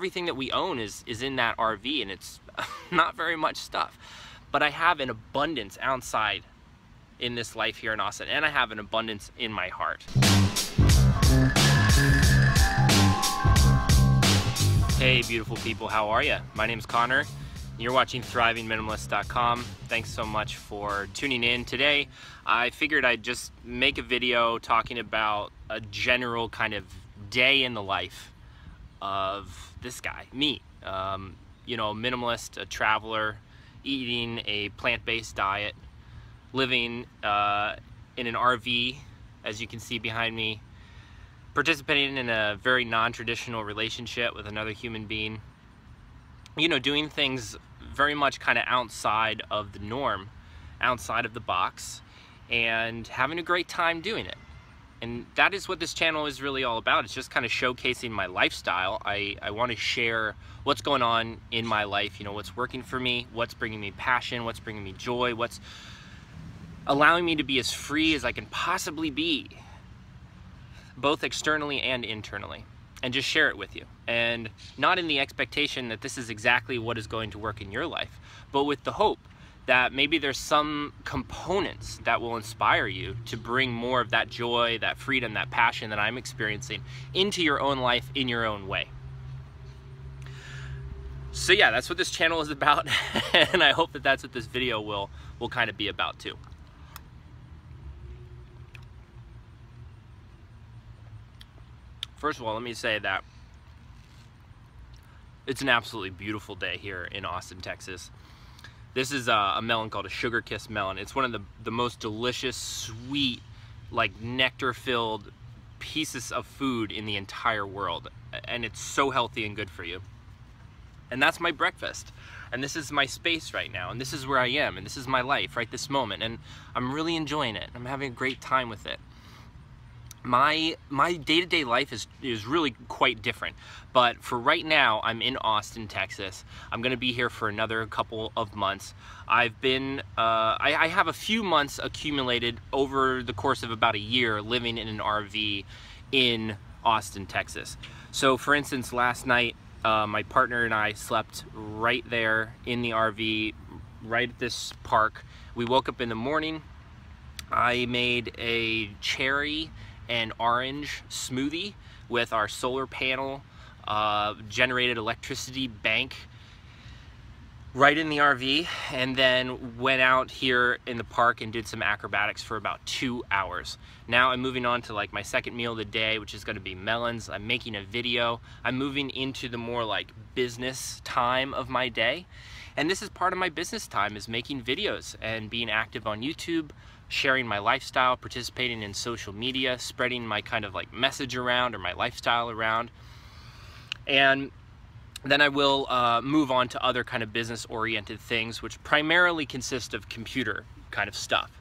everything that we own is in that RV, and it's not very much stuff. But I have an abundance outside in this life here in Austin, and I have an abundance in my heart. Hey beautiful people, how are you? My name is Connor. You're watching thrivingminimalist.com. Thanks so much for tuning in. Today, I figured I'd just make a video talking about a general kind of day in the life of this guy, me. You know, a minimalist, a traveler, eating a plant-based diet, living in an RV, as you can see behind me, participating in a very non-traditional relationship with another human being. You know, doing things very much kind of outside of the norm, outside of the box, and having a great time doing it. And that is what this channel is really all about. It's just kind of showcasing my lifestyle. I want to share what's going on in my life, you know, what's working for me, what's bringing me passion, what's bringing me joy, what's allowing me to be as free as I can possibly be, both externally and internally. And just share it with you, and not in the expectation that this is exactly what is going to work in your life, but with the hope that maybe there's some components that will inspire you to bring more of that joy, that freedom, that passion that I'm experiencing into your own life in your own way. So yeah, that's what this channel is about, and I hope that that's what this video will kind of be about too. First of all, let me say that it's an absolutely beautiful day here in Austin, Texas. This is a melon called a Sugar Kiss melon. It's one of the most delicious, sweet, like nectar-filled pieces of food in the entire world. And it's so healthy and good for you. And that's my breakfast. And this is my space right now. And this is where I am. And this is my life right this moment. And I'm really enjoying it. I'm having a great time with it. My day-to-day life is really quite different, but for right now I'm in Austin, Texas. I'm gonna be here for another couple of months. I've been I have a few months accumulated over the course of about a year living in an RV in Austin, Texas. So for instance, last night my partner and I slept right there in the RV, right at this park. We woke up in the morning. I made a cherry and orange smoothie with our solar panel generated electricity bank right in the RV, and then went out here in the park and did some acrobatics for about 2 hours. Now I'm moving on to like my second meal of the day, which is going to be melons. I'm making a video. I'm moving into the more like business time of my day, and this is part of my business time, is making videos and being active on YouTube, sharing my lifestyle, participating in social media, spreading my kind of like message around or my lifestyle around. And then I will move on to other kind of business oriented things, which primarily consist of computer kind of stuff.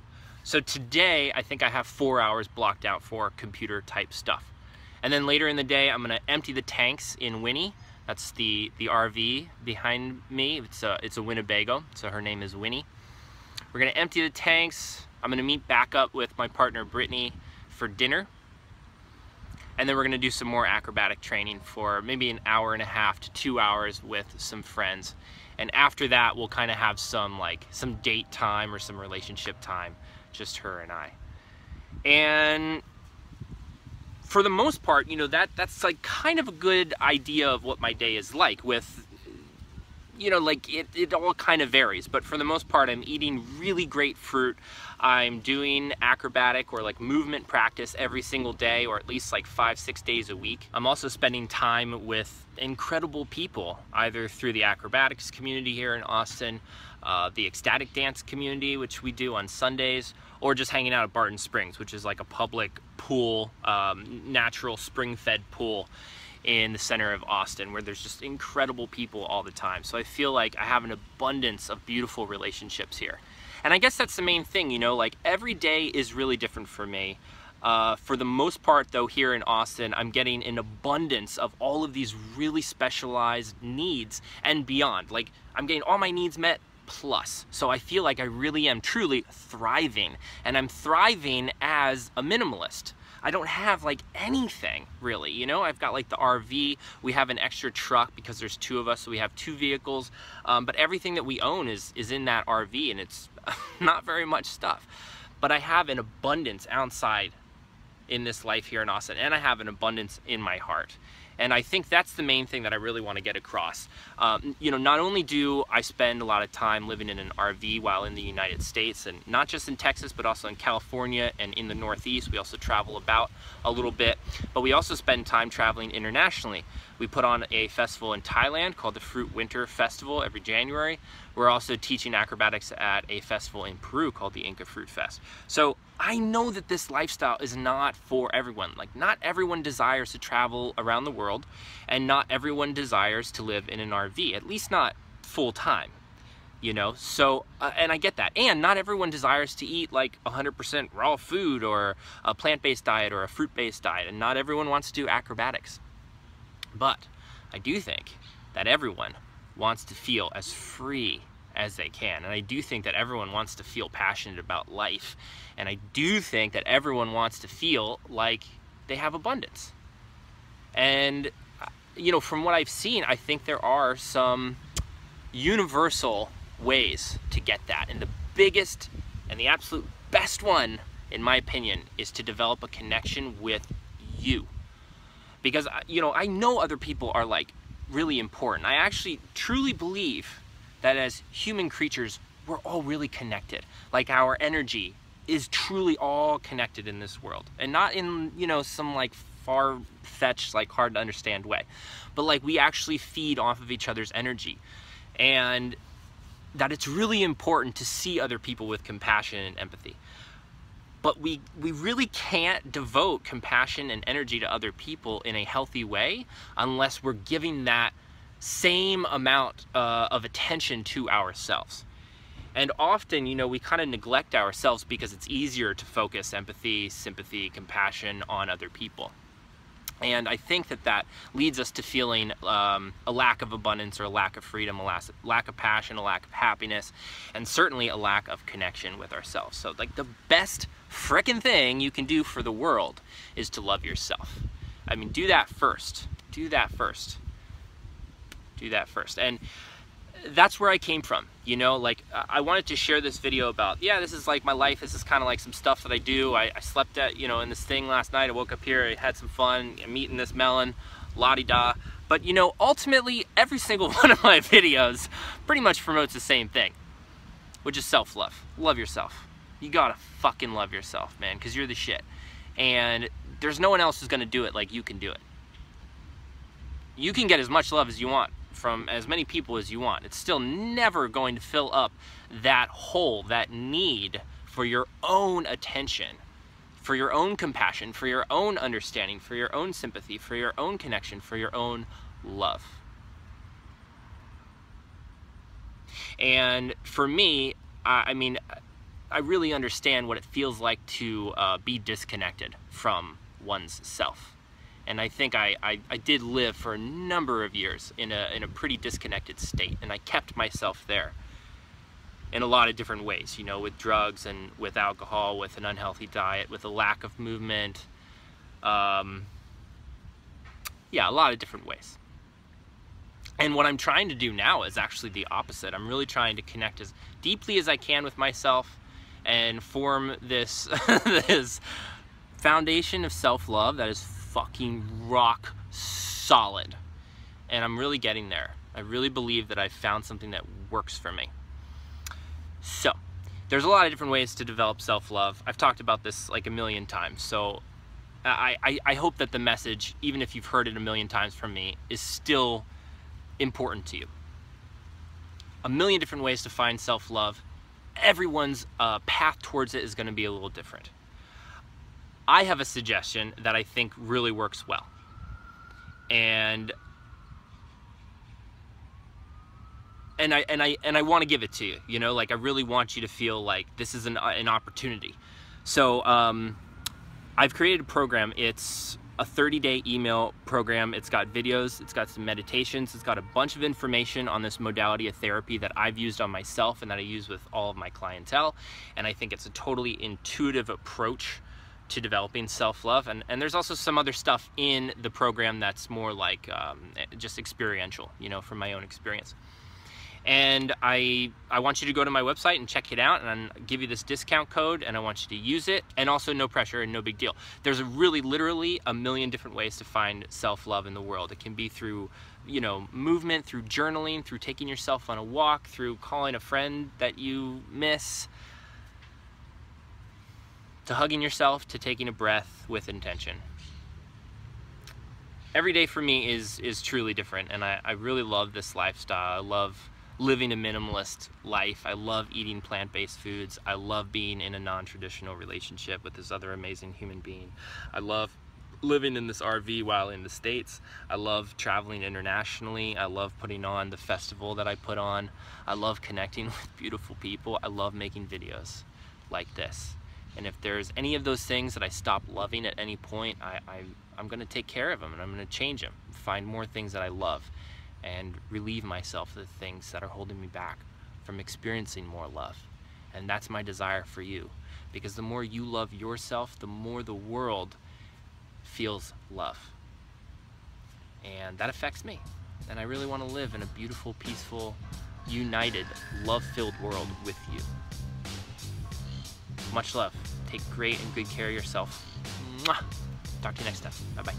So today I think I have 4 hours blocked out for computer type stuff. And then later in the day I'm gonna empty the tanks in Winnie. That's the RV behind me. It's a Winnebago, so her name is Winnie. We're gonna empty the tanks. I'm gonna meet back up with my partner Brittany for dinner, and then we're gonna do some more acrobatic training for maybe an hour and a half to 2 hours with some friends. And after that, we'll kind of have some date time or some relationship time, just her and I. And for the most part, you know, that's like kind of a good idea of what my day is like, with, you know, like it all kind of varies, but for the most part I'm eating really great fruit. I'm doing acrobatic or like movement practice every single day, or at least like 5-6 days a week. I'm also spending time with incredible people, either through the acrobatics community here in Austin, the ecstatic dance community, which we do on Sundays, or just hanging out at Barton Springs, which is like a public pool, natural spring-fed pool in the center of Austin, where there's just incredible people all the time. So I feel like I have an abundance of beautiful relationships here. And I guess that's the main thing, you know, like every day is really different for me. For the most part though, here in Austin, I'm getting an abundance of all of these really specialized needs and beyond. Like I'm getting all my needs met plus. So I feel like I really am truly thriving, and I'm thriving as a minimalist. I don't have like anything really, you know. I've got like the RV, we have an extra truck because there's 2 of us, so we have 2 vehicles, but everything that we own is in that RV, and it's not very much stuff. But I have an abundance outside in this life here in Austin, and I have an abundance in my heart. And I think that's the main thing that I really want to get across. You know, not only do I spend a lot of time living in an RV while in the United States, and not just in Texas, but also in California and in the Northeast. We also travel about a little bit, but we also spend time traveling internationally. We put on a festival in Thailand called the Fruit Winter Festival every January. We're also teaching acrobatics at a festival in Peru called the Inca Fruit Fest. So I know that this lifestyle is not for everyone. Like, not everyone desires to travel around the world, and not everyone desires to live in an RV, at least not full time, you know? So, and I get that. And not everyone desires to eat like 100% raw food, or a plant-based diet, or a fruit-based diet, and not everyone wants to do acrobatics. But I do think that everyone wants to feel as free as they can, and I do think that everyone wants to feel passionate about life, and I do think that everyone wants to feel like they have abundance. And you know, from what I've seen, I think there are some universal ways to get that, and the biggest and the absolute best one, in my opinion, is to develop a connection with you. Because, you know, I know other people are like really important. I actually truly believe that as human creatures, we're all really connected. Like, our energy is truly all connected in this world, and not in, you know, some like far-fetched, like hard to understand way, but like we actually feed off of each other's energy, and that it's really important to see other people with compassion and empathy. But we really can't devote compassion and energy to other people in a healthy way unless we're giving that same amount of attention to ourselves. And often, you know, we kind of neglect ourselves because it's easier to focus empathy, sympathy, compassion on other people. And I think that that leads us to feeling a lack of abundance, or a lack of freedom, a lack of passion, a lack of happiness, and certainly a lack of connection with ourselves. So like, the best frickin' thing you can do for the world is to love yourself. I mean, do that first. Do that first. Do that first. And that's where I came from, you know. Like, I wanted to share this video about, yeah, this is like my life, this is kind of like some stuff that I do. I slept at, you know, in this thing last night. I woke up here, I had some fun, I'm eating this melon, la-di-da. But, you know, ultimately, every single one of my videos pretty much promotes the same thing, which is self-love. Love yourself. You gotta fucking love yourself, man, because you're the shit. And there's no one else who's gonna do it like you can do it. You can get as much love as you want from as many people as you want. It's still never going to fill up that hole, that need for your own attention, for your own compassion, for your own understanding, for your own sympathy, for your own connection, for your own love. And for me, I mean, I really understand what it feels like to be disconnected from one's self. And I think I did live for a number of years in a pretty disconnected state, and I kept myself there in a lot of different ways, you know, with drugs and with alcohol, with an unhealthy diet, with a lack of movement, yeah, a lot of different ways. And what I'm trying to do now is actually the opposite. I'm really trying to connect as deeply as I can with myself and form this this foundation of self-love that is fucking rock solid. And I'm really getting there. I really believe that I've found something that works for me. So there's a lot of different ways to develop self-love. I've talked about this like a million times, so I hope that the message, even if you've heard it a million times from me, is still important to you. A million different ways to find self-love. Everyone's path towards it is going to be a little different. I have a suggestion that I think really works well, and I want to give it to you. You know, like, I really want you to feel like this is an opportunity. So I've created a program. It's a 30-day email program. It's got videos, it's got some meditations, it's got a bunch of information on this modality of therapy that I've used on myself and that I use with all of my clientele. And I think it's a totally intuitive approach to developing self-love, and there's also some other stuff in the program that's more like just experiential, you know, from my own experience. And I want you to go to my website and check it out, and I'll give you this discount code, and I want you to use it, and also no pressure and no big deal. There's really literally a million different ways to find self-love in the world. It can be through, you know, movement, through journaling, through taking yourself on a walk, through calling a friend that you miss, to hugging yourself, to taking a breath with intention. Every day for me is truly different, and I really love this lifestyle. I love living a minimalist life. I love eating plant-based foods. I love being in a non-traditional relationship with this other amazing human being. I love living in this RV while in the States. I love traveling internationally. I love putting on the festival that I put on. I love connecting with beautiful people. I love making videos like this. And if there's any of those things that I stop loving at any point, I'm gonna take care of them, and I'm gonna change them, find more things that I love, and relieve myself of the things that are holding me back from experiencing more love. And that's my desire for you, because the more you love yourself, the more the world feels love. And that affects me. And I really want to live in a beautiful, peaceful, united, love-filled world with you. Much love. Take great and good care of yourself. Mwah! Talk to you next time. Bye-bye.